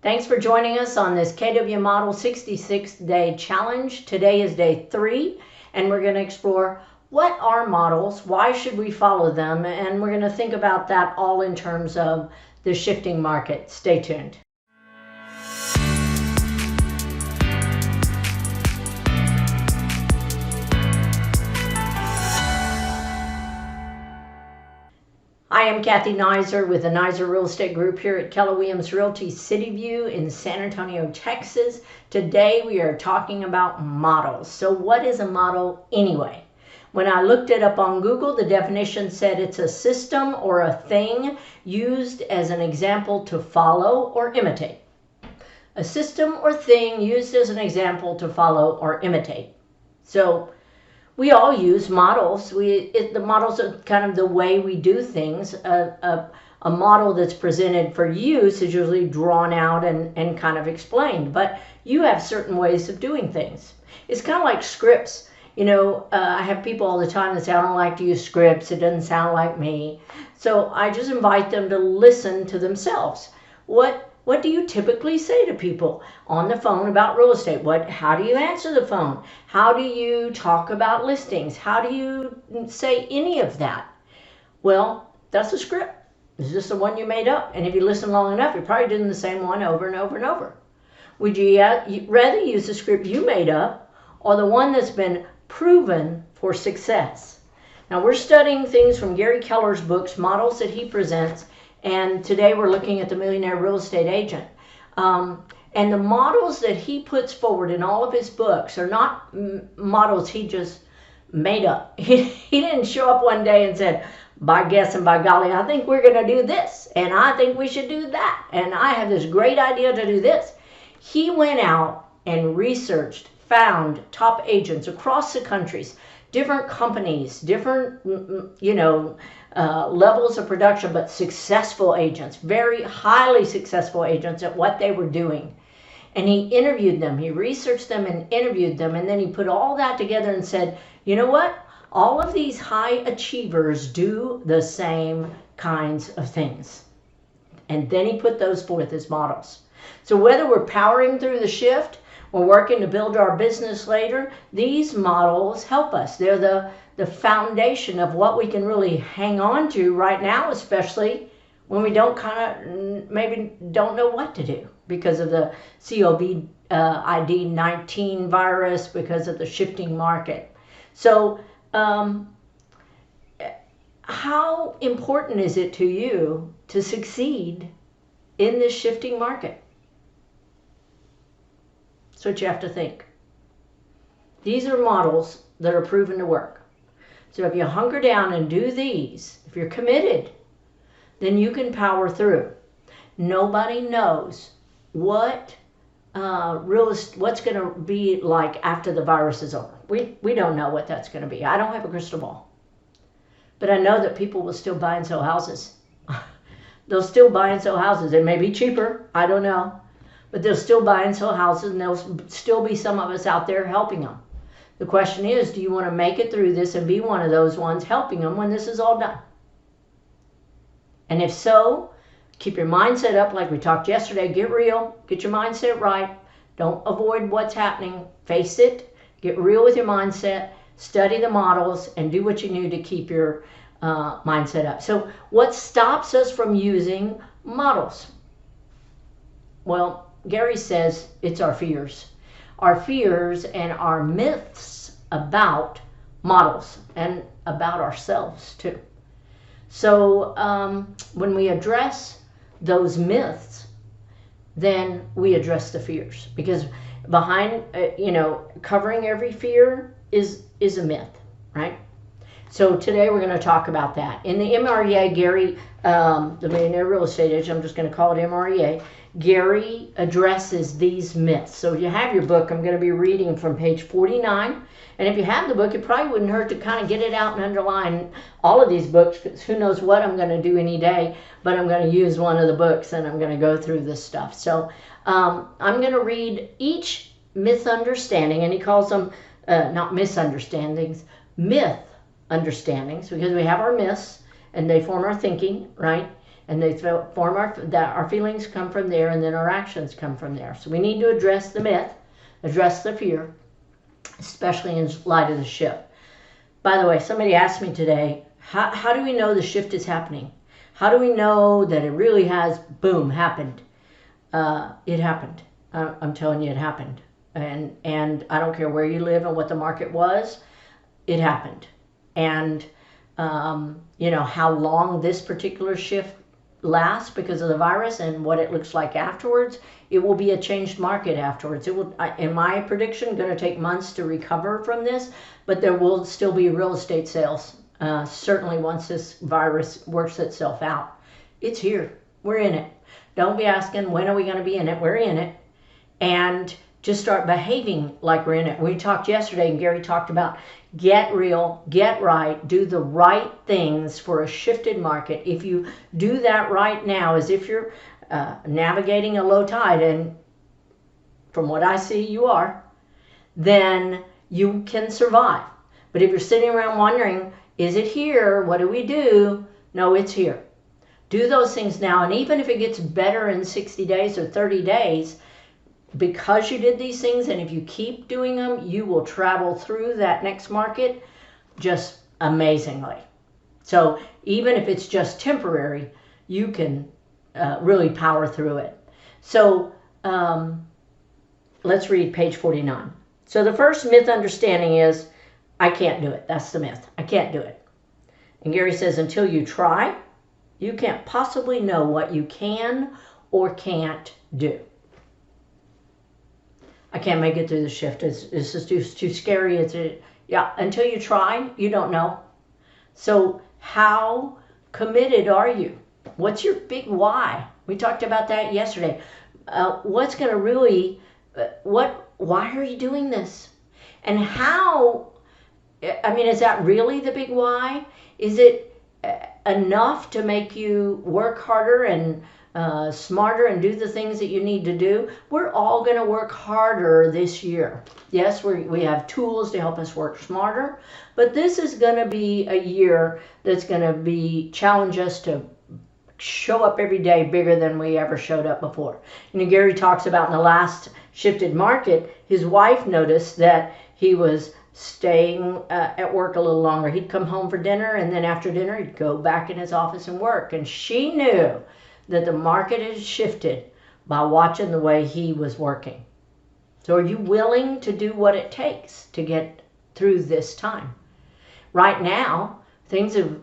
Thanks for joining us on this KW Model 66-day challenge. Today is day 3, and we're going to explore what are models, why should we follow them, and we're going to think about that all in terms of the shifting market. Stay tuned. I am Cathy Naiser with the Naiser Real Estate Group here at Keller Williams Realty Cityview in San Antonio, Texas. Today we are talking about models. So what is a model anyway? When I looked it up on Google, the definition said it's a system or a thing used as an example to follow or imitate. A system or thing used as an example to follow or imitate. So we all use models. The models are kind of the way we do things. A model that's presented for use is usually drawn out and kind of explained, but you have certain ways of doing things. It's kind of like scripts. You know, I have people all the time that say, I don't like to use scripts, it doesn't sound like me. So I just invite them to listen to themselves. What do you typically say to people on the phone about real estate? How do you answer the phone? How do you talk about listings? How do you say any of that? Well, that's a script. It's just the one you made up. And if you listen long enough, you're probably doing the same one over and over and over. Would you rather use the script you made up or the one that's been proven for success? Now, we're studying things from Gary Keller's books, models that he presents. And today we're looking at the Millionaire Real Estate Agent. And the models that he puts forward in all of his books are not models he just made up. He didn't show up one day and said, by guess and by golly, I think we're going to do this. And I think we should do that. And I have this great idea to do this. He went out and researched, found top agents across the countries, different companies, different, levels of production, but successful agents, very highly successful agents at what they were doing. And he interviewed them, he researched them and interviewed them, and then he put all that together and said, you know what? All of these high achievers do the same kinds of things. And then he put those forth as models. So whether we're powering through the shift, we're working to build our business later, these models help us. They're the foundation of what we can really hang on to right now, especially when we maybe don't know what to do because of the COVID-19 virus, because of the shifting market. So how important is it to you to succeed in this shifting market? That's what you have to think. These are models that are proven to work. So if you hunker down and do these, if you're committed, then you can power through. Nobody knows what's going to be like after the virus is over. We don't know what that's going to be. I don't have a crystal ball. But I know that people will still buy and sell houses. They'll still buy and sell houses. It may be cheaper. I don't know. But they'll still buy and sell houses, and there'll still be some of us out there helping them. The question is, do you want to make it through this and be one of those ones helping them when this is all done? And if so, keep your mindset up like we talked yesterday. Get real. Get your mindset right. Don't avoid what's happening. Face it. Get real with your mindset. Study the models and do what you need to keep your mindset up. So what stops us from using models? Well, Gary says it's our fears. Our fears and our myths about models and about ourselves too. So when we address those myths, then we address the fears, because behind, covering every fear is a myth, right? So today we're going to talk about that. In the MREA, Gary, the Millionaire Real Estate Agent, I'm just going to call it MREA, Gary addresses these myths. So if you have your book, I'm going to be reading from page 49. And if you have the book, it probably wouldn't hurt to kind of get it out and underline all of these books, because who knows what I'm going to do any day, but I'm going to use one of the books and I'm going to go through this stuff. So I'm going to read each misunderstanding, and he calls them not misunderstandings, myth understandings, because we have our myths and they form our thinking, right? And they form our feelings come from there, and then our actions come from there. So we need to address the myth, address the fear, especially in light of the shift. By the way, somebody asked me today, how do we know the shift is happening? How do we know that it really has, boom, happened? It happened. I'm telling you, it happened. And I don't care where you live and what the market was, it happened. And, how long this particular shift lasts because of the virus and what it looks like afterwards, it will be a changed market afterwards. It will, in my prediction, going to take months to recover from this, but there will still be real estate sales, certainly once this virus works itself out. It's here. We're in it. Don't be asking, when are we going to be in it? We're in it. And just start behaving like we're in it. We talked yesterday, and Gary talked about get real, get right, do the right things for a shifted market. If you do that right now, as if you're navigating a low tide, and from what I see you are, then you can survive. But if you're sitting around wondering, is it here? What do we do? No, it's here. Do those things now, and even if it gets better in 60 days or 30 days, because you did these things, and if you keep doing them, you will travel through that next market just amazingly. So even if it's just temporary, you can really power through it. So let's read page 49. So the first myth understanding is, I can't do it. That's the myth. I can't do it. And Gary says, until you try, you can't possibly know what you can or can't do. I can't make it through the shift. It's just too scary. Until you try, you don't know. So how committed are you? What's your big why? We talked about that yesterday. What's going to really, why are you doing this? And how, is that really the big why? Is it enough to make you work harder and smarter and do the things that you need to do? We're all going to work harder this year. Yes, we have tools to help us work smarter, but this is going to be a year that's going to challenge us to show up every day bigger than we ever showed up before. Gary talks about in the last shifted market, his wife noticed that he was staying at work a little longer. He'd come home for dinner, and then after dinner he'd go back in his office and work. And she knew that the market had shifted by watching the way he was working. So are you willing to do what it takes to get through this time? Right now, things have,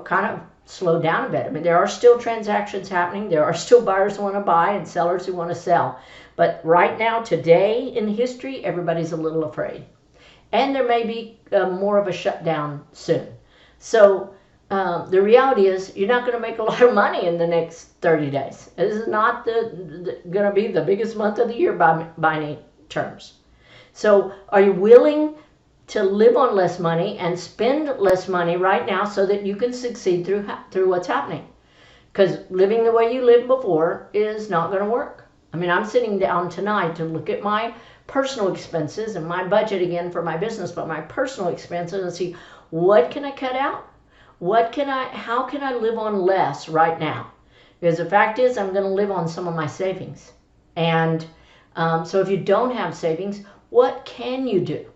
kind of slowed down a bit. There are still transactions happening. There are still buyers who want to buy and sellers who want to sell. But right now, today in history, everybody's a little afraid. And there may be more of a shutdown soon. So the reality is you're not going to make a lot of money in the next 30 days. This is not going to be the biggest month of the year by any terms. So are you willing to live on less money and spend less money right now so that you can succeed through what's happening? Because living the way you lived before is not going to work. I'm sitting down tonight to look at my personal expenses and my budget again for my business, but my personal expenses, and see what can I cut out? How can I live on less right now? Because the fact is I'm going to live on some of my savings. And so if you don't have savings, what can you do?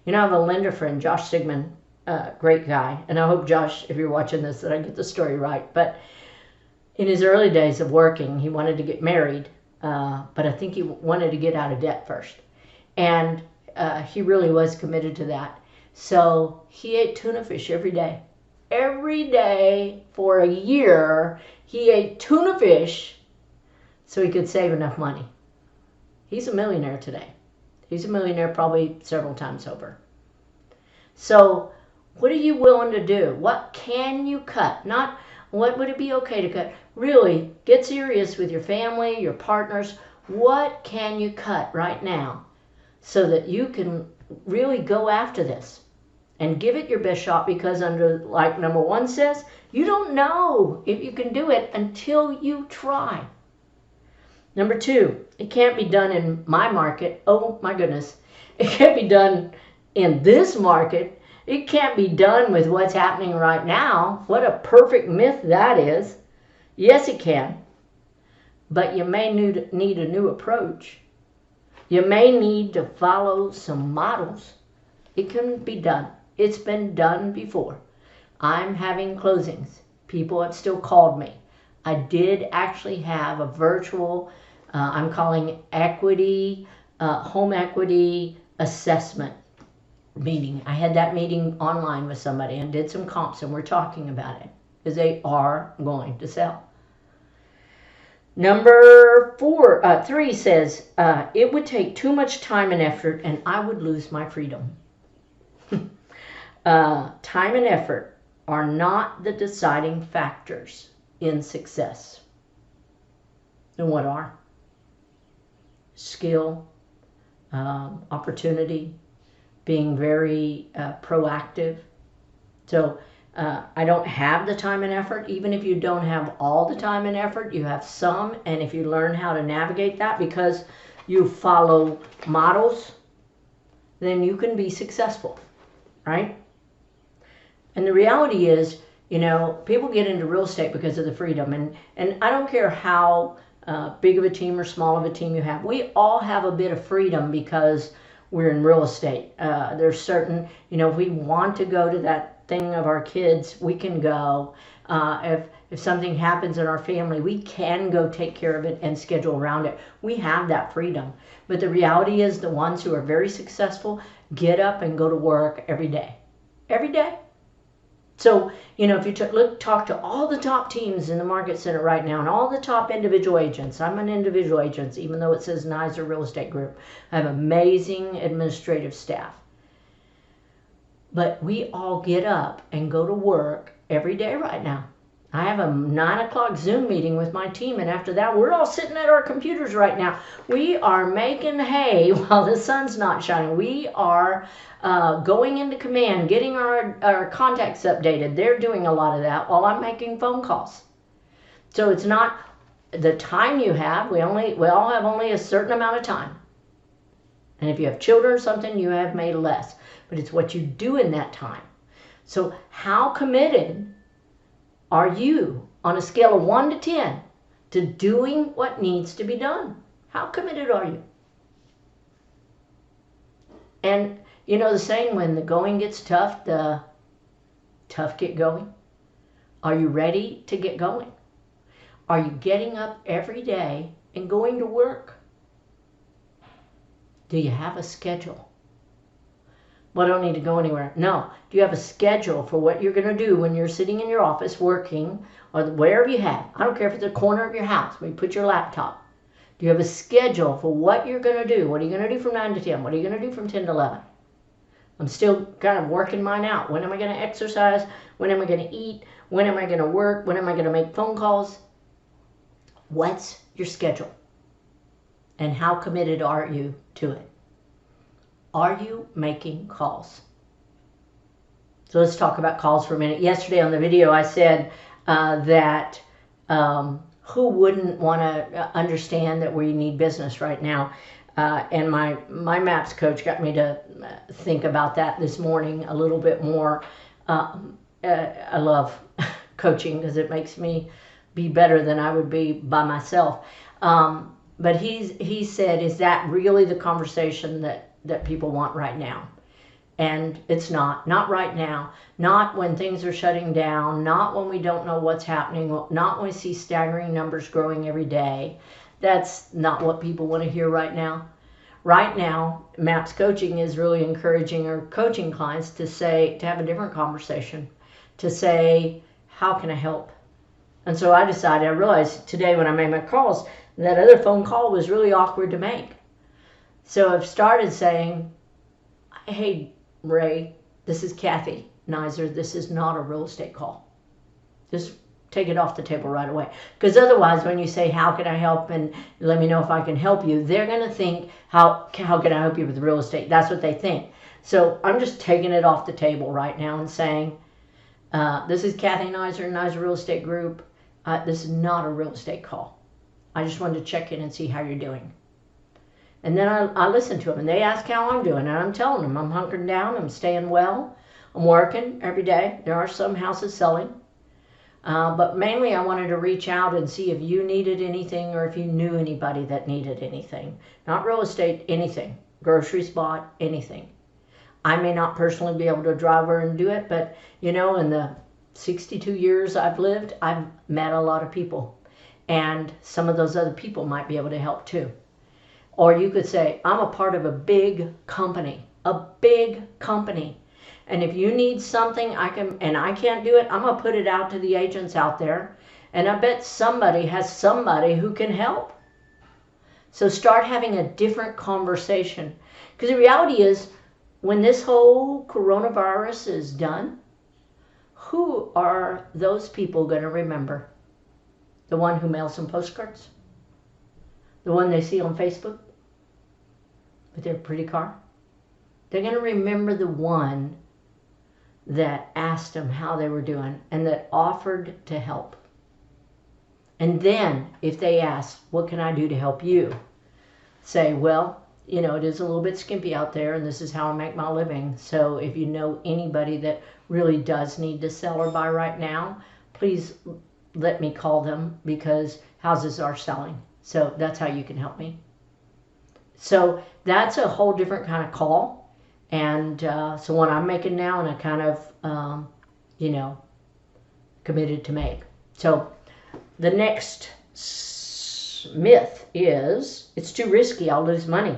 I have a lender friend, Josh Sigmund, great guy. And I hope, Josh, if you're watching this, that I get the story right. But in his early days of working, he wanted to get married, but I think he wanted to get out of debt first. And he really was committed to that. So he ate tuna fish every day. Every day for a year, he ate tuna fish so he could save enough money. He's a millionaire today. He's a millionaire probably several times over. So what are you willing to do? What can you cut? Not what would it be okay to cut. Really, get serious with your family, your partners. What can you cut right now so that you can really go after this and give it your best shot? Because like number 1 says, you don't know if you can do it until you try. Number 2, it can't be done in my market. Oh my goodness. It can't be done in this market. It can't be done with what's happening right now. What a perfect myth that is. Yes, it can, but you may need a new approach. You may need to follow some models. It can be done. It's been done before. I'm having closings. People have still called me. I did actually have a virtual, I'm calling equity, home equity assessment meeting. I had that meeting online with somebody and did some comps, and we're talking about it because they are going to sell. Number 3 says, it would take too much time and effort and I would lose my freedom. Time and effort are not the deciding factors in success. And what are? Skill, opportunity, being very proactive. So I don't have the time and effort. Even if you don't have all the time and effort, you have some. And if you learn how to navigate that because you follow models, then you can be successful, right? And the reality is, you know, people get into real estate because of the freedom. And I don't care how big of a team or small of a team you have. We all have a bit of freedom because we're in real estate. There's certain, you know, if we want to go to that thing of our kids, we can go. If something happens in our family, we can go take care of it and schedule around it. We have that freedom. But the reality is the ones who are very successful get up and go to work every day. Every day. So, you know, if you talk to all the top teams in the market center right now and all the top individual agents, I'm an individual agent, even though it says Naiser Real Estate Group. I have amazing administrative staff. But we all get up and go to work every day right now. I have a 9 o'clock Zoom meeting with my team, and after that, we're all sitting at our computers right now. We are making hay while the sun's not shining. We are going into command, getting our contacts updated. They're doing a lot of that while I'm making phone calls. So it's not the time you have. We all have only a certain amount of time. And if you have children or something, you have made less. But it's what you do in that time. So how committed are you on a scale of 1 to 10 to doing what needs to be done? How committed are you? And you know the saying, when the going gets tough, the tough get going. Are you ready to get going? Are you getting up every day and going to work? Do you have a schedule? Well, I don't need to go anywhere. No. Do you have a schedule for what you're going to do when you're sitting in your office working or wherever you have? I don't care if it's a corner of your house where you put your laptop. Do you have a schedule for what you're going to do? What are you going to do from 9 to 10? What are you going to do from 10 to 11? I'm still kind of working mine out. When am I going to exercise? When am I going to eat? When am I going to work? When am I going to make phone calls? What's your schedule? And how committed are you to it? Are you making calls? So let's talk about calls for a minute. Yesterday on the video I said that who wouldn't want to understand that we need business right now? And my MAPS coach got me to think about that this morning a little bit more. I love coaching because it makes me be better than I would be by myself. But he said, is that really the conversation that people want right now? And it's not right now, not when things are shutting down, not when we don't know what's happening, not when we see staggering numbers growing every day. That's not what people want to hear right now. Right now, MAPS Coaching is really encouraging our coaching clients to have a different conversation, to say, how can I help? And so I realized today when I made my calls, that other phone call was really awkward to make. So I've started saying, hey, Ray, this is Cathy Naiser. This is not a real estate call. Just take it off the table right away. Because otherwise, when you say, how can I help, and let me know if I can help you, they're going to think, how can I help you with real estate? That's what they think. So I'm just taking it off the table right now and saying, this is Cathy Naiser, Naiser Real Estate Group. This is not a real estate call. I just wanted to check in and see how you're doing. And then I listen to them, and they ask how I'm doing, and I'm telling them I'm hunkering down, I'm staying well, I'm working every day. There are some houses selling. But mainly I wanted to reach out and see if you needed anything or if you knew anybody that needed anything. Not real estate, anything. Groceries bought, anything. I may not personally be able to drive her and do it, but you know, in the 62 years I've lived, I've met a lot of people. And some of those other people might be able to help too. Or you could say, I'm a part of a big company. A big company. And if you need something, I can't do it, I'm going to put it out to the agents out there. And I bet somebody has somebody who can help. So start having a different conversation. Because the reality is, when this whole coronavirus is done, who are those people going to remember? The one who mails them postcards? The one they see on Facebook with their pretty car? They're going to remember the one that asked them how they were doing and that offered to help. And then if they ask, what can I do to help you? Say, well, you know, it is a little bit skimpy out there and this is how I make my living. So if you know anybody that really does need to sell or buy right now, please let me call them because houses are selling. So that's how you can help me. So that's a whole different kind of call. And so what I'm making now, and I kind of, you know, committed to make. So the next myth is, it's too risky, I'll lose money.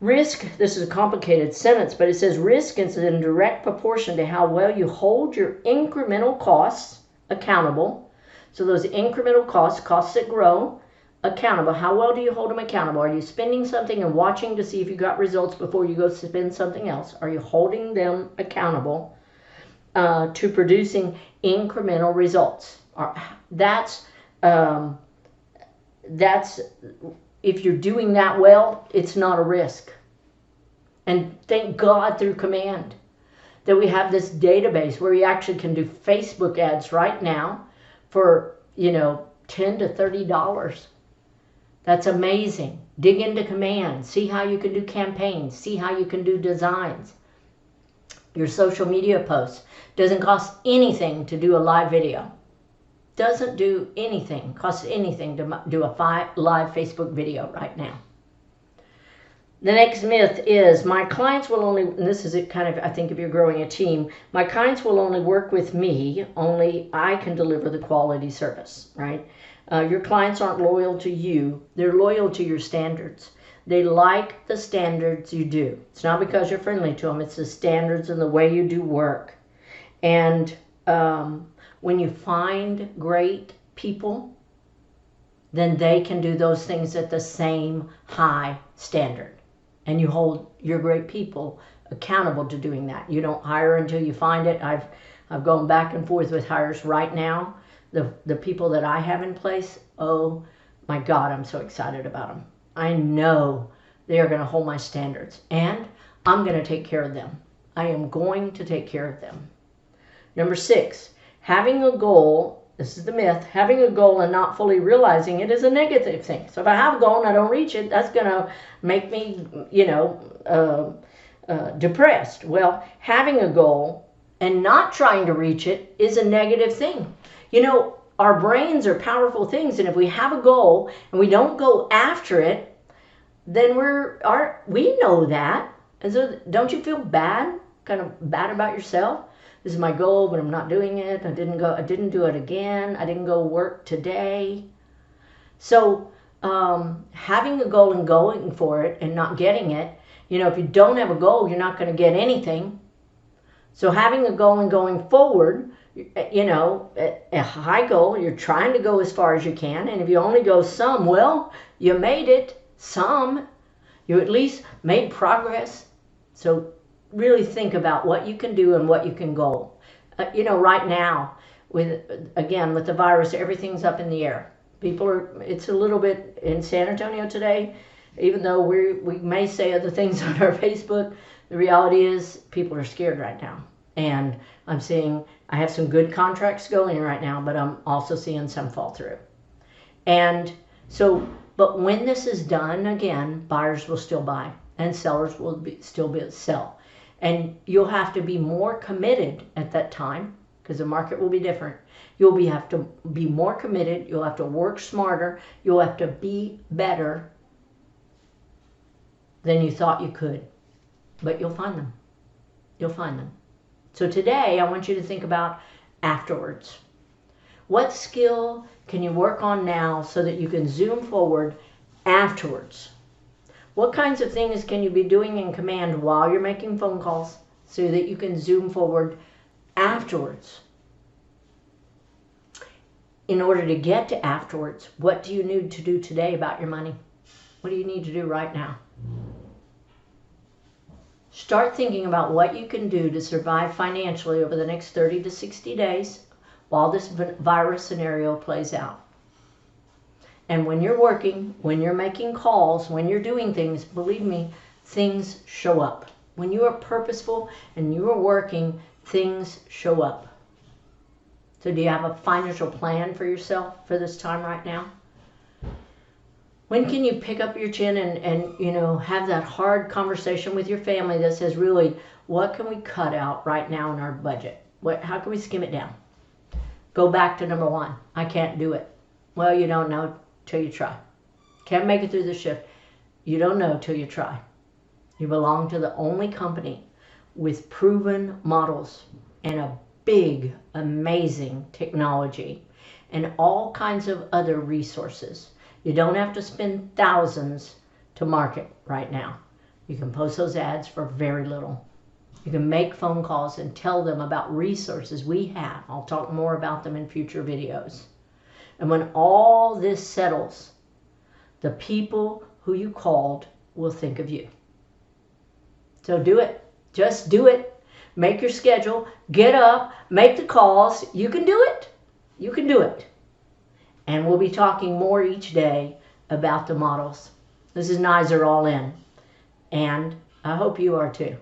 Risk, this is a complicated sentence, but it says risk is in direct proportion to how well you hold your incremental costs accountable. So those incremental costs that grow, accountable. How well do you hold them accountable? Are you spending something and watching to see if you got results before you go spend something else? Are you holding them accountable to producing incremental results? That's if you're doing that well, it's not a risk. And thank God through Command that we have this database where you actually can do Facebook ads right now for, you know, $10 to $30. That's amazing. Dig into Command. See how you can do campaigns. See how you can do designs. Your social media posts. Doesn't cost anything to do a live video. Doesn't do anything. Costs anything to do a live Facebook video right now. The next myth is my clients will only, and this is it kind of, I think if you're growing a team, my clients will only work with me, only I can deliver the quality service, right? Your clients aren't loyal to you. They're loyal to your standards. They like the standards you do. It's not because you're friendly to them. It's the standards and the way you do work. And when you find great people, then they can do those things at the same high standard. And you hold your great people accountable to doing that. You don't hire until you find it. I've gone back and forth with hires right now. The people that I have in place, oh my God, I'm so excited about them. I know they are going to hold my standards and I'm going to take care of them. I am going to take care of them. Number 6, having a goal, this is the myth, having a goal and not fully realizing it is a negative thing. So if I have a goal and I don't reach it, that's going to make me, you know, depressed. Well, having a goal and not trying to reach it is a negative thing. You know, our brains are powerful things, and if we have a goal and we don't go after it, then we know that. And so don't you feel bad, kind of bad about yourself? This is my goal, but I'm not doing it. I didn't do it again. I didn't go work today. So having a goal and going for it and not getting it, you know, if you don't have a goal, you're not going to get anything. So having a goal and going forward, you know, a high goal, you're trying to go as far as you can. And if you only go some, well, you made it some. You at least made progress. So really think about what you can do and what you can goal. You know, right now, with the virus, everything's up in the air. It's a little bit in San Antonio today, even though we may say other things on our Facebook, the reality is people are scared right now. And I'm seeing, I have some good contracts going right now, but I'm also seeing some fall through. And so, but when this is done, again, buyers will still buy and sellers will still sell. And you'll have to be more committed at that time, because the market will be different. You'll have to be more committed. You'll have to work smarter. You'll have to be better than you thought you could. But you'll find them. You'll find them. So today, I want you to think about afterwards. What skill can you work on now so that you can zoom forward afterwards? What kinds of things can you be doing in command while you're making phone calls so that you can zoom forward afterwards? In order to get to afterwards, what do you need to do today about your money? What do you need to do right now? Start thinking about what you can do to survive financially over the next 30 to 60 days while this virus scenario plays out. And when you're working, when you're making calls, when you're doing things, believe me, things show up. When you are purposeful and you are working, things show up. So do you have a financial plan for yourself for this time right now? When can you pick up your chin and you know, have that hard conversation with your family that says, really, what can we cut out right now in our budget? How can we skim it down? Go back to number one. I can't do it. Well, you don't know till you try. Can't make it through the shift. You don't know till you try. You belong to the only company with proven models and a big, amazing technology and all kinds of other resources. You don't have to spend thousands to market right now. You can post those ads for very little. You can make phone calls and tell them about resources we have. I'll talk more about them in future videos. And when all this settles, the people who you called will think of you. So do it. Just do it. Make your schedule. Get up. Make the calls. You can do it. You can do it. And we'll be talking more each day about the models. This is Naiser All In. And I hope you are too.